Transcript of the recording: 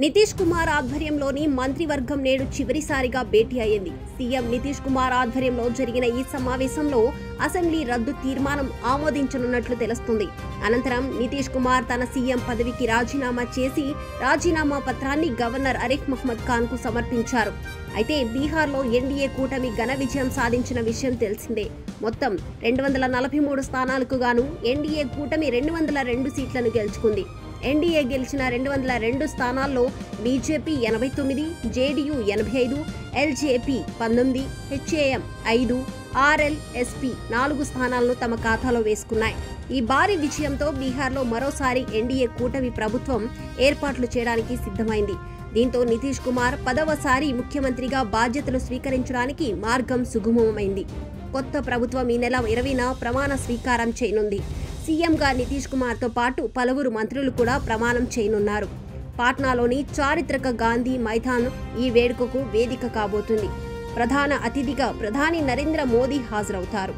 నితీష్ కుమార్ ఆధ్వర్యంలోని మంత్రివర్గం నేడు చివరిసారిగా భేటీ అయ్యింది. సీఎం నితీష్ కుమార్ ఆధ్వర్యంలో జరిగిన ఈ సమావేశంలో అసెంబ్లీ రద్దు తీర్మానం ఆమోదించనున్నట్లు తెలుస్తుంది. అనంతరం నితీష్ కుమార్ తన సీఎం పదవికి రాజీనామా చేసి రాజీనామా పత్రాన్ని గవర్నర్ ఆరిఫ్ మహ్మద్ ఖాన్ కు సమర్పించారు. అయితే బీహార్లో ఎన్డీఏ కూటమి ఘన విజయం సాధించిన విషయం తెలిసిందే. మొత్తం 243 స్థానాలకు గాను ఎన్డీఏ కూటమి 202 సీట్లను గెలుచుకుంది. ఎన్డీఏ గెలిచిన 202 స్థానాల్లో బీజేపీ 89, జేడీయూ 85, ఎల్జేపీ 19, హెచ్ఏఎం 5, ఆర్ఎల్ఎస్పీ 4 స్థానాలను తమ ఖాతాలో వేసుకున్నాయి. ఈ భారీ విజయంతో బీహార్లో మరోసారి ఎన్డీఏ కూటమి ప్రభుత్వం ఏర్పాట్లు చేయడానికి సిద్ధమైంది. దీంతో నితీష్ కుమార్ 10వసారి ముఖ్యమంత్రిగా బాధ్యతలు స్వీకరించడానికి మార్గం సుగమమైంది. కొత్త ప్రభుత్వం ఈ నెల 20న ప్రమాణ స్వీకారం చేయనుంది. సీఎంగా నితీష్ కుమార్తో పాటు పలువురు మంత్రులు కూడా ప్రమాణం చేయనున్నారు. పాట్నాలోని చారిత్రక గాంధీ మైదాన్ ఈ వేడుకకు వేదిక కాబోతుంది. ప్రధాన అతిథిగా ప్రధాని నరేంద్ర మోదీ హాజరవుతారు.